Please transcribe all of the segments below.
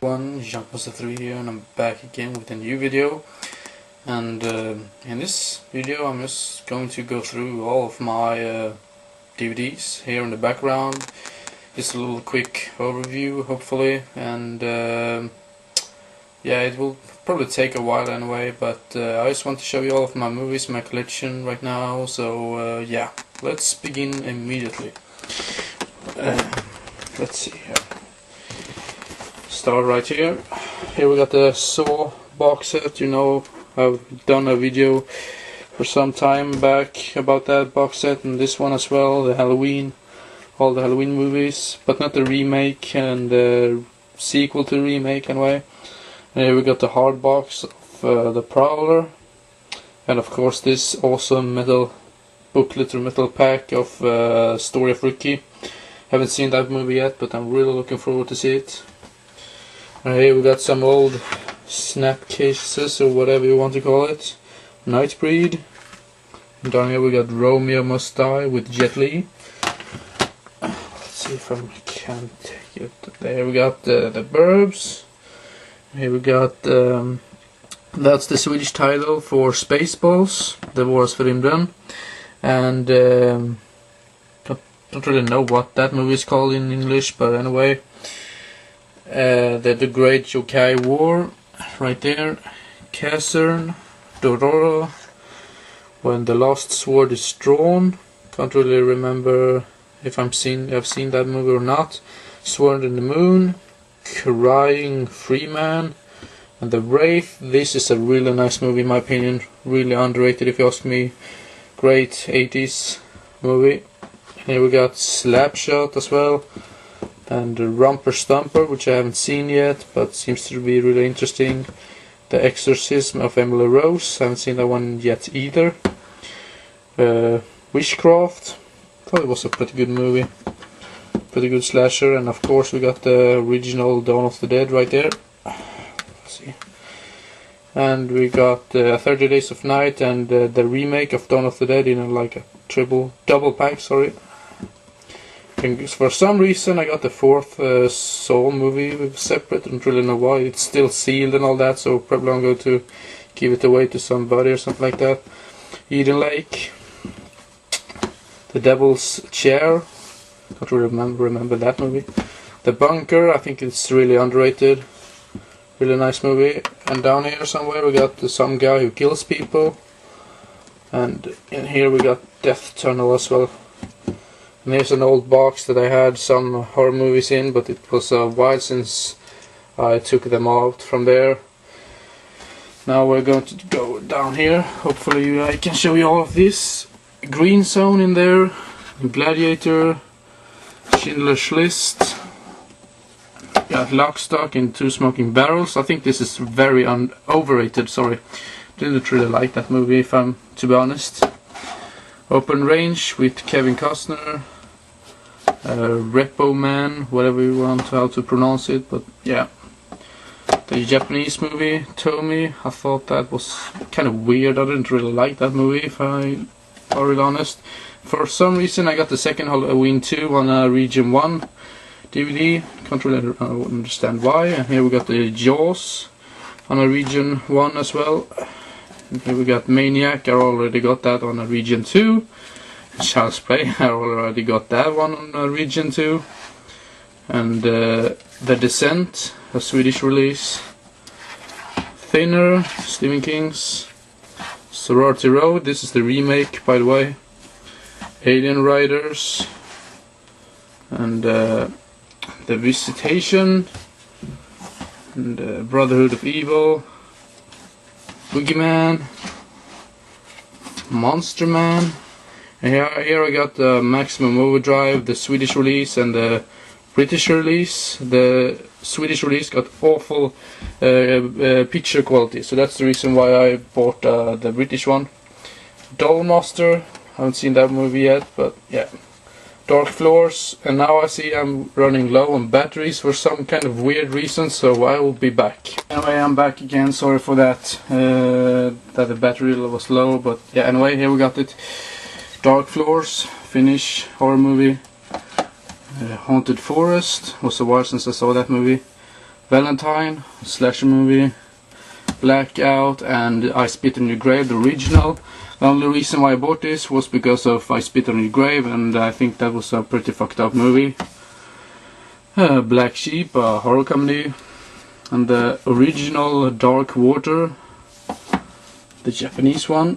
everyone, Junkmaster3 here, and I'm back again with a new video. And in this video I'm just going to go through all of my DVDs here in the background. Just a little quick overview hopefully, and yeah, it will probably take a while anyway, but I just want to show you all of my movies, my collection right now. So yeah, let's begin immediately. Let's see here. Start right here. Here we got the Saw box set. You know, I've done a video for some time back about that box set, and this one as well, the Halloween, all the Halloween movies, but not the remake and the sequel to the remake anyway. And here we got the hard box of the Prowler, and of course this awesome metal booklet or metal pack of Story of Ricky. Haven't seen that movie yet, but I'm really looking forward to see it. And here we got some old snap cases or whatever you want to call it. Nightbreed. And down here we got Romeo Must Die with Jet Li. Let's see if I can take it. There we got the Burbs. Here we got that's the Swedish title for Spaceballs, The Wars for Rymden. And don't really know what that movie is called in English, but anyway, the Great Yokai War, right there. Kasern, Dororo, When the Lost Sword is Drawn. Can't really remember if I've seen that movie or not. Sword in the Moon, Crying Freeman, and The Wraith. This is a really nice movie in my opinion, really underrated if you ask me. Great 80s movie. Here we got Slapshot as well, and Rumper Stumper, which I haven't seen yet, but seems to be really interesting. The Exorcism of Emily Rose, haven't seen that one yet either. Witchcraft, thought it was a pretty good movie, pretty good slasher. And of course we got the original Dawn of the Dead right there. Let's see. And we got 30 Days of Night and the remake of Dawn of the Dead in like a double pack, sorry. And for some reason I got the fourth Saw movie separate. I don't really know why. It's still sealed and all that, so probably I'm going to give it away to somebody or something like that. Eden Lake, The Devil's Chair, don't really remember that movie. The Bunker, I think it's really underrated, really nice movie. And down here somewhere we got Some Guy Who Kills People, and in here we got Death Tunnel as well. And here's an old box that I had some horror movies in, but it was a while since I took them out from there. Now we're going to go down here. Hopefully I can show you all of this. Green Zone in there, Gladiator, Schindler's List, got Lock, Stock and Two Smoking Barrels. I think this is very overrated, sorry. Didn't really like that movie, if I'm to be honest. Open Range with Kevin Costner, Repo Man, whatever you want how to pronounce it, but yeah. The Japanese movie, Tommy, I thought that was kind of weird. I didn't really like that movie, if I'm really honest. For some reason I got the second Halloween 2 on a Region 1 DVD, can't really understand why. And here we got the Jaws on a Region 1 as well. And here we got Maniac, I already got that on a Region 2. Child's Play, I already got that one on a Region 2. And The Descent, a Swedish release. Thinner, Stephen King's. Sorority Road, this is the remake by the way. Alien Riders. And The Visitation. And Brotherhood of Evil. Boogeyman, Monster Man, and here I got the Maximum Overdrive, the Swedish release and the British release. The Swedish release got awful picture quality, so that's the reason why I bought the British one. Dollmaster, haven't seen that movie yet, but yeah. Dark Floors, and now I see I'm running low on batteries for some kind of weird reason, so I will be back. Anyway, I'm back again, sorry for that, that the battery was low, but yeah, anyway, here we got it. Dark Floors, Finnish horror movie. Haunted Forest, was a while since I saw that movie. Valentine, slasher movie. Blackout and I Spit on Your Grave, the original. The only reason why I bought this was because of I Spit on Your Grave, and I think that was a pretty fucked up movie. Black Sheep, a horror comedy. And the original Dark Water, the Japanese one.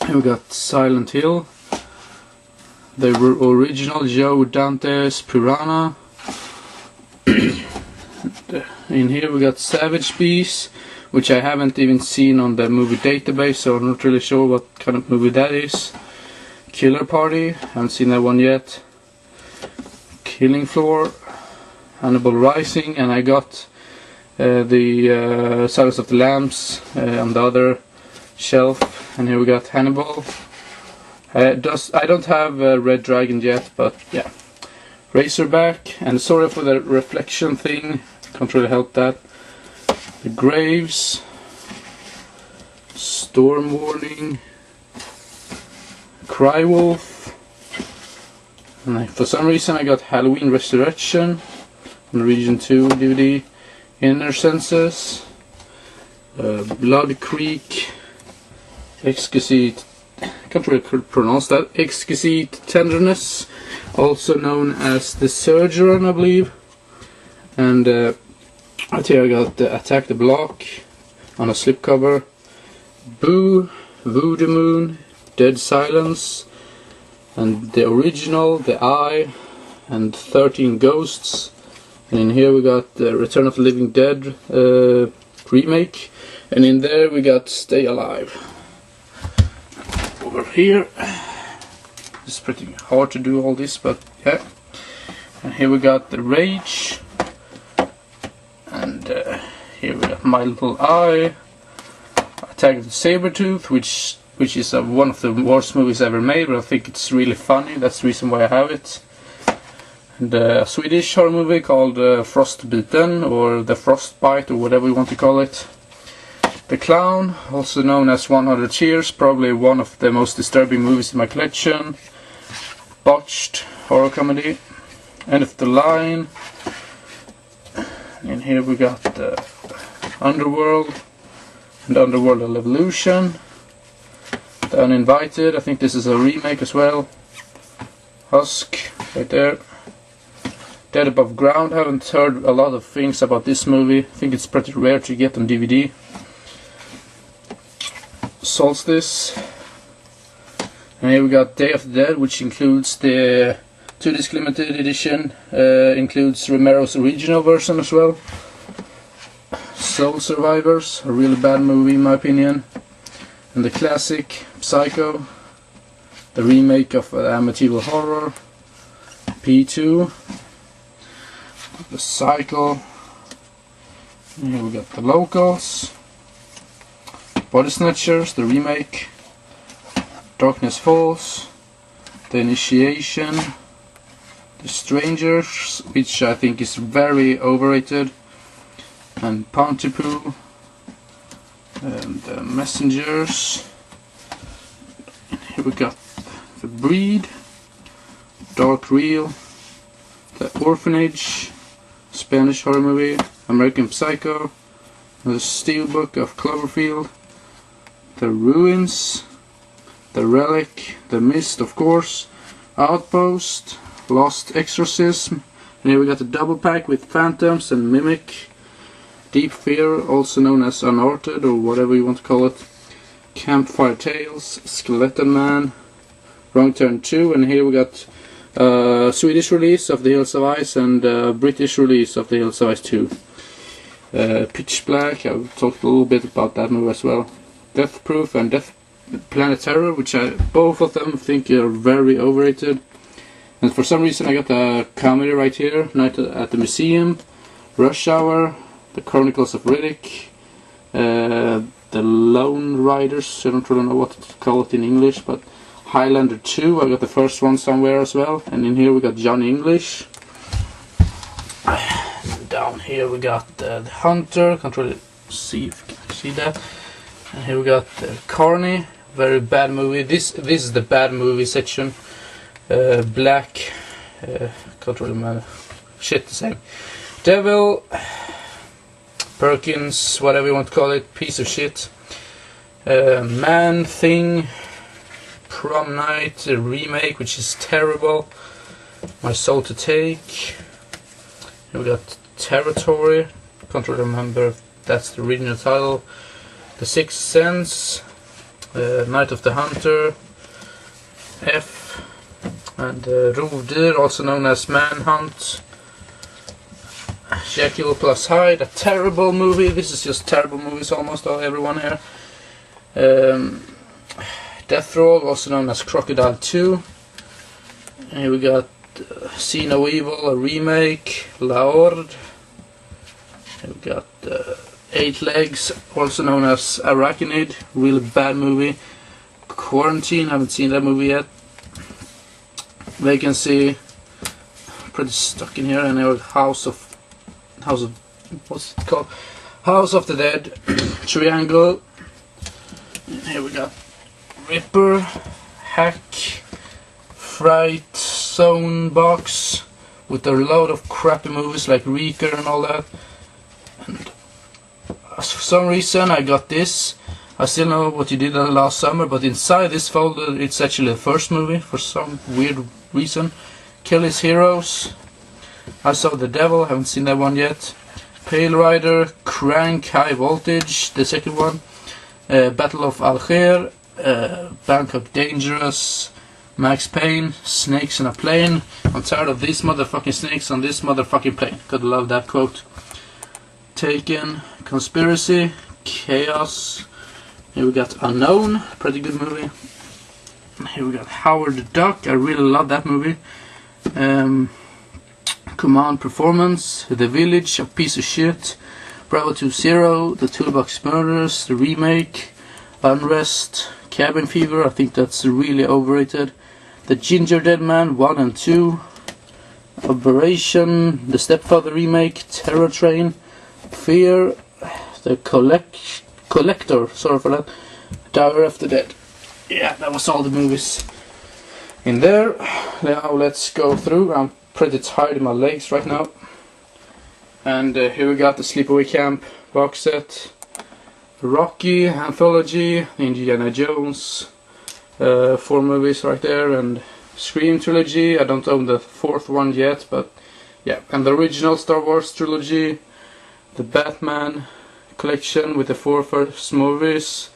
Here we got Silent Hill, the original Joe Dante's Piranha. In here we got Savage Beast, which I haven't even seen on the movie database, so I'm not really sure what kind of movie that is. Killer Party, haven't seen that one yet. Killing Floor, Hannibal Rising, and I got the Silence of the Lambs on the other shelf. And here we got Hannibal. I don't have Red Dragon yet, but yeah. Razorback, and sorry for the reflection thing, can't really help that. The Graves, Storm Warning, Cry Wolf, and for some reason I got Halloween Resurrection on Region 2 DVD, Inner Senses, Blood Creek, Exquisite, I can't really pronounce that, Exquisite Tenderness, also known as The Surgeon, I believe. And right here I got Attack the Block on a slipcover, Boo, Voodoo Moon, Dead Silence, and the original, The Eye, and 13 Ghosts. And in here we got the Return of the Living Dead remake, and in there we got Stay Alive. Over here, it's pretty hard to do all this, but yeah. And here we got The Rage, and here we got My Little Eye, Attack of the Sabertooth, which is one of the worst movies ever made, but I think it's really funny. That's the reason why I have it. And a Swedish horror movie called Frostbiten, or The Frostbite, or whatever you want to call it. The Clown, also known as 100 Cheers, probably one of the most disturbing movies in my collection. Botched, horror comedy. End of the Line. And here we got Underworld and Underworld Evolution. The Uninvited, I think this is a remake as well. Husk, right there. Dead Above Ground, haven't heard a lot of things about this movie. I think it's pretty rare to get on DVD. Solstice. And here we got Day of the Dead, which includes the 2-disc limited edition, includes Romero's original version as well. Soul Survivors, a really bad movie in my opinion. And the classic Psycho, the remake of Amityville Horror. P2, The Cycle. And here we got The Locals, Body Snatchers, the remake. Darkness Falls, The Initiation, The Strangers, which I think is very overrated, and Pontypool, and The Messengers. And here we got The Breed, Dark Real, The Orphanage, Spanish horror movie, American Psycho, The Steelbook of Cloverfield, The Ruins, The Relic, The Mist, of course, Outpost, Lost Exorcism, and here we got a double pack with Phantoms and Mimic, Deep Fear, also known as Unearthed or whatever you want to call it, Campfire Tales, Skeleton Man, Wrong Turn 2, and here we got a Swedish release of The Hills of Ice and a British release of The Hills of Ice 2. Pitch Black, I've talked a little bit about that movie as well. Death Proof and Planet Terror, which I both of them think are very overrated. And for some reason I got a comedy right here, Night at the Museum, Rush Hour, The Chronicles of Riddick, The Lone Riders, I don't really know what to call it in English, but Highlander 2, I got the first one somewhere as well. And in here we got Johnny English. And down here we got The Hunter, can't really see if you can see that. And here we got Carney, very bad movie. This is the bad movie section. Black, can't really matter. Shit the same. Devil, Perkins, whatever you want to call it, piece of shit. Man Thing, Prom Night, a remake, which is terrible. My Soul to Take. Here we got Territory, can't really remember if that's the original title. The Sixth Sense, Night of the Hunter, F, and Rovdyr, also known as Manhunt. Jekyll plus Hyde, a terrible movie. This is just terrible movies, almost everyone here. Death Roll, also known as Crocodile 2. And here we got See No Evil, a remake. La Horde. Here we got Eight Legs, also known as Arachnid, really bad movie. Quarantine, haven't seen that movie yet. Vacancy, pretty stuck in here. And here House of what's it called? House of the Dead. Triangle. And here we got Ripper, Hack, Fright Zone box with a load of crappy movies like Reeker and all that. And for some reason I got this. I still know what you did last summer, but inside this folder it's actually the first movie for some weird reason. Kill His Heroes. I Saw the Devil, haven't seen that one yet. Pale Rider, Crank, High Voltage, the second one. Battle of Algiers, Bangkok Dangerous, Max Payne, Snakes in a Plane. I'm tired of these motherfucking snakes on this motherfucking plane. Gotta love that quote. Taken, Conspiracy, Chaos. Here we got Unknown, pretty good movie. Here we got Howard the Duck, I really love that movie. Command Performance, The Village, a piece of shit. Bravo 20, The Toolbox Murders, the remake. Unrest, Cabin Fever, I think that's really overrated. The Ginger Dead Man 1 and 2. Operation, The Stepfather remake. Terror Train, Fear, The Collector, sorry for that. Tower of the Dead. Yeah, that was all the movies in there. Now let's go through. I'm pretty tired in my legs right now. And here we got the Sleepaway Camp box set. Rocky, Anthology, Indiana Jones. 4 movies right there. And Scream Trilogy. I don't own the 4th one yet, but yeah. And the original Star Wars trilogy. The Batman collection with the 4 first movies.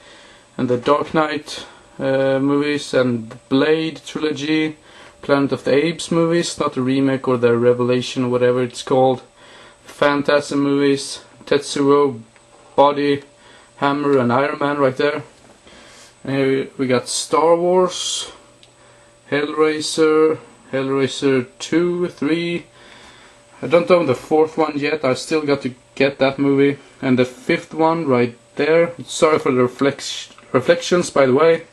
And the Dark Knight movies. And the Blade trilogy. Planet of the Apes movies, not the remake or the Revelation, whatever it's called. Phantasm movies, Tetsuo, Body, Hammer and Iron Man right there. And here we got Star Wars, Hellraiser, Hellraiser 2, 3. I don't own the 4th one yet, I still got to get that movie. And the 5th one right there. Sorry for the reflections, by the way.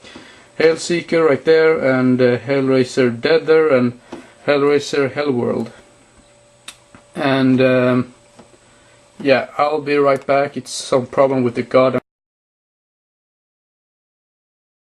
Hellseeker right there, and Hellraiser Dead there, and Hellraiser Hellworld. And yeah, I'll be right back. It's some problem with the goddamn